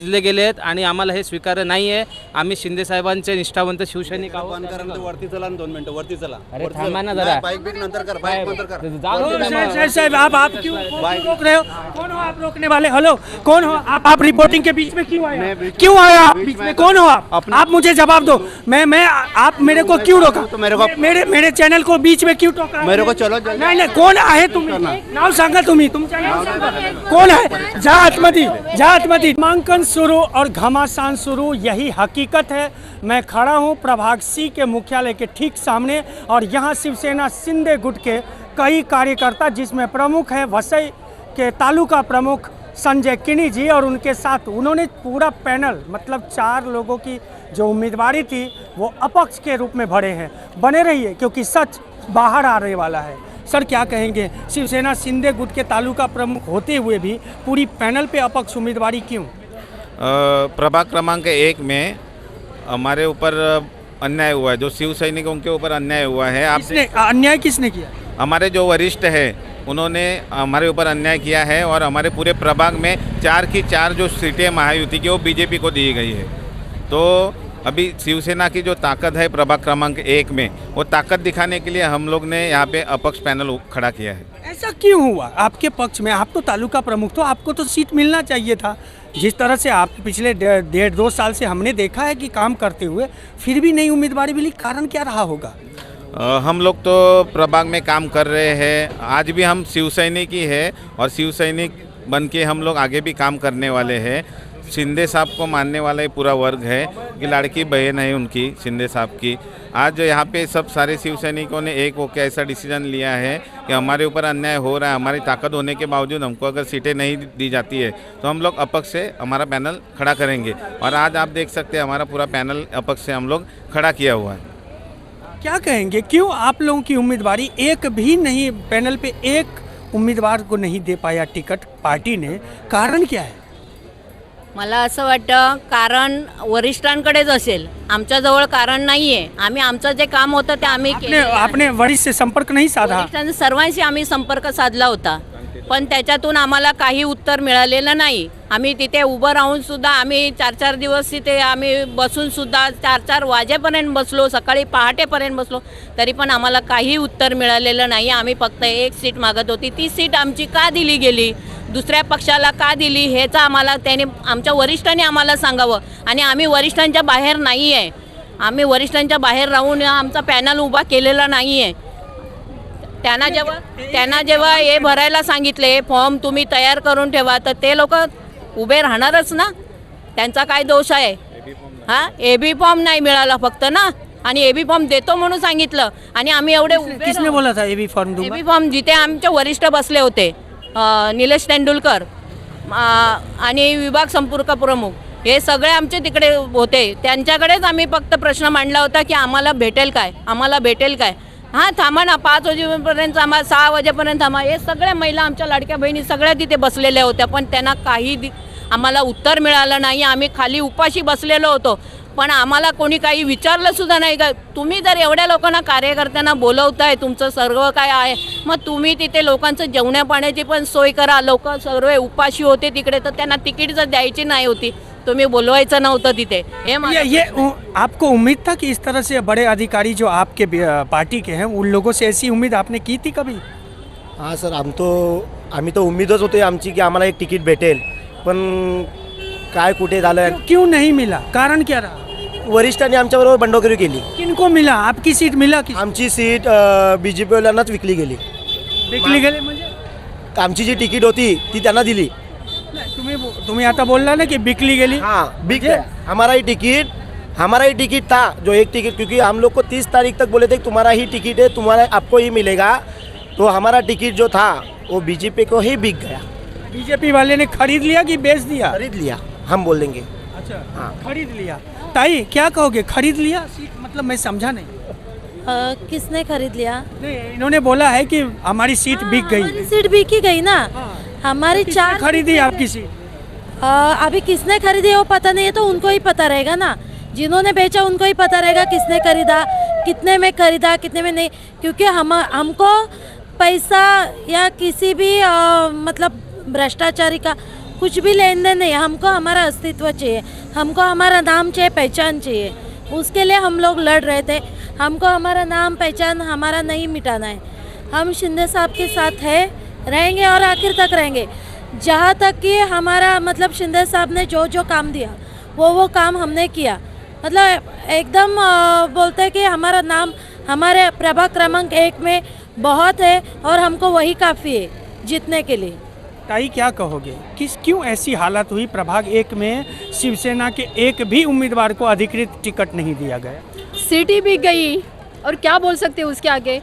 दिले गेले आहेत आणि आम्हाला हे स्वीकार्य नाही आहे। आम्ही शिंदे साहेबांचे निष्ठावंत शिवसैनिक आहोत। बंद करा ना, वरती चला ना 2 मिनिटं वरती चला। अरे थांबा ना जरा। बाइक बिक नंतर कर, बाइक नंतर कर। साहब आप क्यों रोक रहे हो? कौन हो आप रोकने वाले? हेलो कौन हो आप रिपोर्टिंग के बीच में क्यों आए? क्यों आए आप बीच में? कौन हो आप मुझे जवाब दो। मैं आप मेरे को क्यों रोका? तो मेरे को मेरे चॅनल को बीच में क्यों टोका? मेरे को चलो जल्दी। नाही कोण आहे तुम्ही? नाव सांगा तुम्ही तुमचं नाव सांगा। कौन है? जा आतमध्ये नामांकन शुरू और घमासान शुरू, यही हकीकत है। मैं खड़ा हूं प्रभाग सी के मुख्यालय के ठीक सामने और यहां शिवसेना शिंदे गुट के कई कार्यकर्ता, जिसमें प्रमुख है वसई के तालुका प्रमुख संजय किनी जी और उनके साथ उन्होंने पूरा पैनल मतलब 4 लोगों की जो उम्मीदवारी थी वो अपक्ष के रूप में भरे हैं। बने रहिए क्योंकि सच बाहर आने वाला है। सर क्या कहेंगे, शिवसेना शिंदे गुट के तालुका प्रमुख होते हुए भी पूरी पैनल पे अपक्ष उम्मीदवारी क्यों? प्रभाग क्रमांक 1 में हमारे ऊपर अन्याय हुआ है, जो शिव सैनिकों के ऊपर अन्याय हुआ है। आपने अन्याय किसने किया? हमारे जो वरिष्ठ है उन्होंने हमारे ऊपर अन्याय किया है और हमारे पूरे प्रभाग में 4 की 4 जो सीटें महायुति की वो बीजेपी को दी गई है। तो अभी शिवसेना की जो ताकत है प्रभाग क्रमांक 1 में, वो ताकत दिखाने के लिए हम लोग ने यहाँ पे अपक्ष पैनल खड़ा किया है। ऐसा क्यों हुआ आपके पक्ष में? आप तो तालुका प्रमुख, तो आपको तो सीट मिलना चाहिए था। जिस तरह से आप पिछले 1.5-2 साल से हमने देखा है कि काम करते हुए, फिर भी नई उम्मीदवारी मिली, कारण क्या रहा होगा? हम लोग तो प्रभाग में काम कर रहे हैं, आज भी हम शिव सैनिक ही है और शिव सैनिक बन के हम लोग आगे भी काम करने वाले हैं। शिंदे साहब को मानने वाला ही पूरा वर्ग है कि लड़की बहन है उनकी शिंदे साहब की। आज यहाँ पे सब सारे शिव सैनिकों ने एक होकर ऐसा डिसीजन लिया है कि हमारे ऊपर अन्याय हो रहा है, हमारी ताकत होने के बावजूद हमको अगर सीटें नहीं दी जाती है तो हम लोग अपक्ष से हमारा पैनल खड़ा करेंगे। और आज आप देख सकते हैं हमारा पूरा पैनल अपक्ष से हम लोग खड़ा किया हुआ है। क्या कहेंगे, क्यों आप लोगों की उम्मीदवारी एक भी नहीं, पैनल पे एक उम्मीदवार को नहीं दे पाया टिकट पार्टी ने, कारण क्या है? मला असं वाटतं कारण वरिष्ठांकडेच असेल, आमच्याजवळ कारण नाही आहे। आम्ही आमचं जे काम होतं ते आम्ही आपने वरिष्ठ से संपर्क नहीं साधा? वरिष्ठांशी सर्वांशी आम्ही संपर्क साधला होता, पण त्याच्यातून आम्हाला काही उत्तर मिळालेलं नाही। आम्ही तिथे उभं राहून सुद्धा आम्ही 4-4 दिवस तिथे आम्ही बसून सुद्धा 4-4 वाजेपर्यंत बसलो, सकाळी पहाटेपर्यंत बसलो, तरी पण आम्हाला काही उत्तर मिळालेलं नाही। आम्ही फक्त एक सीट मागत होती, ती सीट आमची का दिली गेली, दुसऱ्या पक्षाला का दिली, हेचा आम्हाला त्याने आमच्या वरिष्ठांनी आम्हाला सांगावं। आणि आम्ही वरिष्ठांच्या बाहेर नाही आहे, आम्ही वरिष्ठांच्या बाहेर राहून आमचा पॅनल उभा केलेला नाही आहे। त्यांना जेव्हा हे भरायला सांगितले फॉर्म तुम्ही तयार करून ठेवा, तर ते लोक उभे राहणारच ना, त्यांचा काय दोष आहे? हां, एबी फॉर्म नाही मिळाला फक्त ना, आणि एबी फॉर्म देतो म्हणून सांगितलं आणि आम्ही एवढे किसने बोला था एबी फॉर्म दूंगा? एबी फॉर्म जिथे आमचे वरिष्ठ बसले होते, निलेश तेंडुलकर आणि विभाग संपर्क प्रमुख, हे सगळे आमचे तिकडे होते, त्यांच्याकडेच आम्ही फक्त प्रश्न मांडला होता की आम्हाला भेटेल काय, आम्हाला भेटेल काय। हां थांबा ना, 5 वाजेपर्यंत आम्हाला 6 वाजेपर्यंत थांबा, हे सगळ्या महिला आमच्या लाडक्या बहिणी सगळ्या तिथे बसलेल्या होत्या, पण त्यांना काही आम्हाला उत्तर मिळालं नाही। आम्ही खाली उपाशी बसलेलो होतो, पण आम्हाला कोणी काही विचारलं सुद्धा नाही का तुम्ही जर एवढ्या लोकांना कार्यकर्त्यांना बोलवताय, तुमचं सर्व काय आहे, मग तुम्ही तिथे लोकांचं जेवण्या पाण्याची पण सोय करा। लोक सर्व उपाशी होते तिकडे, तर त्यांना तिकीट जर द्यायची नाही होती, तुम्ही बोलवायचं नव्हतं तिथे। ये आपको उम्मीद था कि इस तरह से बड़े अधिकारी जो आपके पार्टी के हैं, उन लोगों से ऐसी उम्मीद आपने की थी कभी? हाँ सर, आम्ही तो उम्मीदच होते आमची की आम्हाला एक तिकीट भेटेल, पण काय कुठे झालं, क्यों नहीं मिला, कारण क्या रहा? वरिष्ठांनी आमच्याबरोबर बंडखोरी केली। किनको मिला? आपकी सीट मिला की? आमची सीट बीजेपी वाल्यांनाच विकली गेली। विकली गेली म्हणजे? आमची जी तिकीट होती ती त्यांना दिली। तुम्ही आता बोलला ना कि बिकली गेली? हाँ बिक गया। हमारा ही टिकट था, जो एक टिकट, क्योंकि हम लोग को 30 तारीख तक बोले थे तुम्हारा ही टिकट है, तुम्हारा आपको ही मिलेगा, तो हमारा टिकट जो था वो बीजेपी को ही बिक गया। बीजेपी वाले ने खरीद लिया कि बेच दिया? खरीद लिया, हम बोल देंगे। अच्छा हाँ, खरीद लिया। ताई क्या कहोगे, खरीद लिया सीट? मतलब मैं समझा नहीं। किसने खरीद लिया? नहीं, इन्होंने बोला है कि हमारी सीट बिक गई। हमारी सीट बिकी गई ना, हमारी किसने 4 खरीदी आपकी सीट? अभी किसने खरीदी वो पता नहीं है, तो उनको ही पता रहेगा ना, जिन्होंने बेचा उनको ही पता रहेगा किसने खरीदा, कितने में खरीदा, कितने में नहीं। क्योंकि हमको पैसा या किसी भी मतलब भ्रष्टाचारी का कुछ भी लेन देन नहीं, हमको हमारा अस्तित्व चाहिए, हमको हमारा नाम चाहिए, पहचान चाहिए। उसके लिए हम लोग लड़ रहे थे। हमको हमारा नाम पहचान हमारा नहीं मिटाना है। हम शिंदे साहब के साथ है, रहेंगे और आखिर तक रहेंगे। जहाँ तक कि हमारा मतलब शिंदे साहब ने जो जो काम दिया वो काम हमने किया। मतलब एकदम बोलते हैं कि हमारा नाम हमारे प्रभाग क्रमांक 1 में बहुत है और हमको वही काफ़ी है जीतने के लिए। ताई क्या कहोगे, क्यों ऐसी हालत हुई प्रभाग 1 में शिवसेना के एक भी उम्मीदवार को अधिकृत टिकट नहीं दिया गया? सीट ही बिक गई और क्या बोल सकते हैं उसके आगे।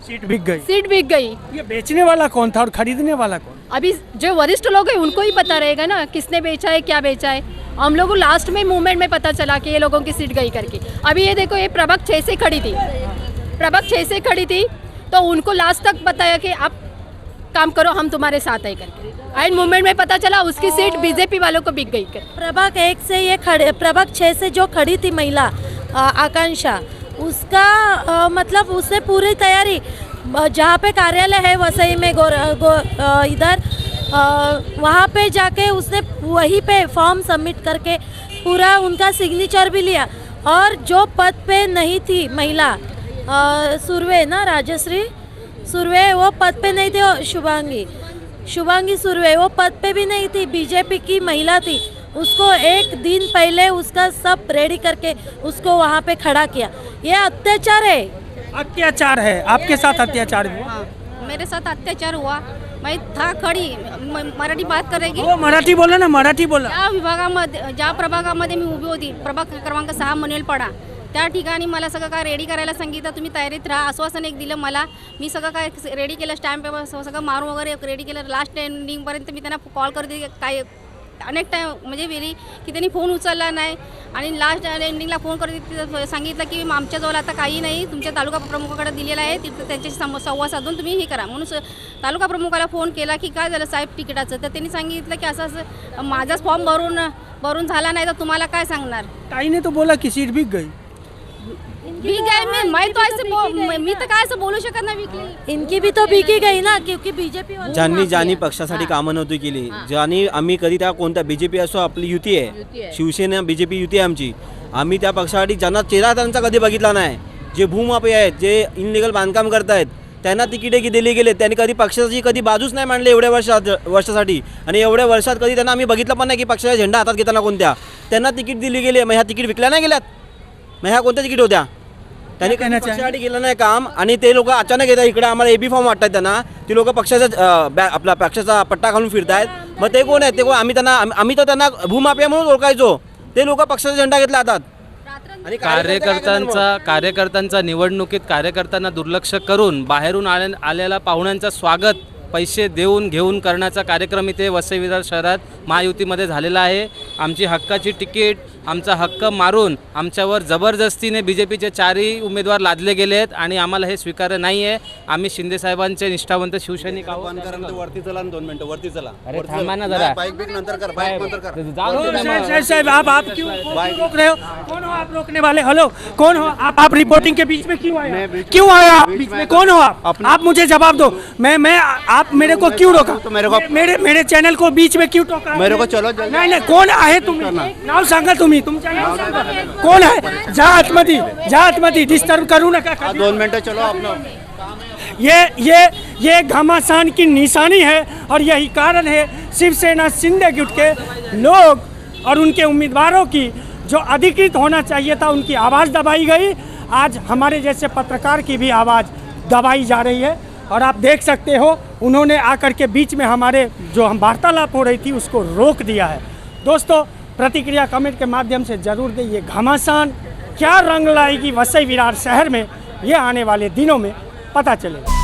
सीट बिक गई। सीट बिक गई। ये बेचने वाला कौन था और खरीदने वाला कौन? अभी जो वरिष्ठ लोग हैं उनको ही पता रहेगा ना किसने बेचा है, क्या बेचा है। हम लोगों को लास्ट में मूवमेंट में पता चला कि ये लोगों की सीट गई करके। अभी ये देखो, ये प्रभाग 6 से खड़ी थी, प्रभाग 6 से खड़ी थी, तो उनको लास्ट तक बताया कि आप काम करो, हम तुम्हारे साथ है करके। एंड मूवमेंट में पता चला उसकी सीट बीजेपी वालों को बिक गई। प्रभाग 1 से ये खड़े, प्रभाग 6 से जो खड़ी थी महिला आकांक्षा, उसका मतलब उसने पूरी तैयारी, जहाँ पे कार्यालय है वसई में इधर वहाँ पे जाके उसने वहीं पे फॉर्म सबमिट करके पूरा उनका सिग्नेचर भी लिया। और जो पद पे नहीं थी महिला, सुरवे ना, राजश्री सुरवे, वो पद पे नहीं थी। शुभांगी सुरवे वो पद पे भी नहीं थी, बीजेपी की महिला थी। उसको एक दिन पहले उसका सब रेडी करके उसको वहाँ पे खड़ा किया। ये अत्याचार है। अत्याचार है, आपके साथ अत्याचार हुआ? हाँ, मेरे साथ अत्याचार हुआ। मैं था खड़ी, मराठी बात करेगी। वो मराठी बोला ना, मराठी बोला। ज्या विभागामध्ये, ज्या प्रभागामध्ये मी उभी होती, प्रभाग क्रमांक 6 मनेलपाडा, त्या ठिकाणी मला सगळं काय रेडी करायला सांगितलं, तुम्ही तयारीत राहा, आश्वासन एक दिलं मला। मी सगळं काय रेडी केलं, स्टॅम्प पेपर सगळं मारून वगैरे रेडी केलं। लास्ट एंडिंगपर्यंत मी त्यांना कॉल करते, काय अनेक टाईम म्हणजे वेळी की त्यांनी फोन उचलला नाही। आणि लास्ट एंडिंगला फोन करते सांगितलं की आमच्याजवळ आता काही नाही, तुमच्या तालुका प्रमुखाकडे दिलेला आहे, तिथं त्यांच्याशी संवाद साधून तुम्ही हे करा। म्हणून तालुका प्रमुखाला फोन केला की काय झालं साहेब तिकिटाचं, तर त्यांनी सांगितलं की असं असं माझाच फॉर्म भरून झाला नाही तर तुम्हाला काय सांगणार। ताई ने तो बोला की सीट बिक गई। बिक गई, मैं तो ऐसे मी तर काय असं बोलू शकत नाही विकली। इनकी भी तो बिकी गई ना, क्योंकि बीजेपी ज्यांनी पक्षासाठी कामं नव्हती केली, ज्यांनी आम्ही कधी त्या कोणत्या बीजेपी असो, आपली युती आहे, शिवसेना बीजेपी युती आहे आमची, आम्ही त्या पक्षासाठी ज्यांना चेहरा त्यांचा कधी बघितला नाही, जे भूमाफी आहेत, जे इनलिगल बांधकाम करतायत, त्यांना तिकिटे दिली गेले, त्यांनी कधी पक्षाची कधी बाजूच नाही मांडली एवढ्या वर्षासाठी। आणि एवढ्या वर्षात कधी त्यांना आम्ही बघितलं पण नाही की पक्षाचा झेंडा हातात घेताना कोणत्या त्यांना तिकीट दिली गेली। मग ह्या तिकीट विकल्या नाही गेल्यात, मग ह्या कोणत्या तिकीट होत्या? त्यांनी पक्षासाठी केलं नाही काम, आणि ते लोक अचानक येतात इकडे, आम्हाला एबी फॉर्म वाटतात त्यांना, ती लोक पक्षाचा आपला पक्षाचा पट्टा घालून फिरतायत। मग ते कोण आहेत? ते कोण? आम्ही तर त्यांना भूमाफिया म्हणून ओळखायचो, ते लोक पक्षाचा झेंडा घेतला हातात। आणि कार्यकर्त्यांचा निवडणुकीत कार्यकर्त्यांना दुर्लक्ष करून बाहेरून आलेल्या पाहुण्यांचं स्वागत पैसे देऊन घेऊन करण्याचा कार्यक्रम इथे वसई विरार शहरात महायुतीमध्ये झालेला आहे। आमची हक्काची तिकीट, आमचा हक्क मारून आमच्यावर जबरदस्तीने बीजेपीचे 4ही उमेदवार लादले गेलेत आणि आम्हाला हे स्वीकार्य नाही आहे। आम्ही शिंदे साहेबांचे निष्ठावंत शिवसैनिक आहोत। बंद करा ना, वरती चला ना, 2 मिनिटं वरती चला। अरे थांबा ना जरा, बाईक बिक नंतर कर, बाईक नंतर कर। साहब आप क्यों रोक रहे हो? कौन हो आप रोकने वाले? हेलो, कौन हो आप रिपोर्टिंग के बीच में क्यों आए? क्यों आए आप बीच में? कौन हो आप मुझे जवाब दो। मैं आप मेरे को क्यों रोका? तो मेरे को मेरे चॅनल को बीच में क्यों टोका? मेरे को चलो जल्दी। नाही, कोण आहे तुम्ही? नाव सांगा तुम्ही, तुमचं नाव सांगा, कोण आहे? जा आतमध्ये डिस्टर्ब करू नका। 2 मिनटं चलो अपना। ये घमासान की निशानी है और यही कारण है शिवसेना शिंदे गुट के लोग और उनके उम्मीदवारों की जो अधिकृत होना चाहिए था उनकी आवाज़ दबाई गई। आज हमारे जैसे पत्रकार की भी आवाज़ दबाई जा रही है और आप देख सकते हो उन्होंने आकर के बीच में हमारे जो हम वार्तालाप हो रही थी उसको रोक दिया है। दोस्तों, प्रतिक्रिया कमेंट के माध्यम से ज़रूर दें, ये घमासान क्या रंग लाएगी वसई विरार शहर में, ये आने वाले दिनों में पता चलेगा।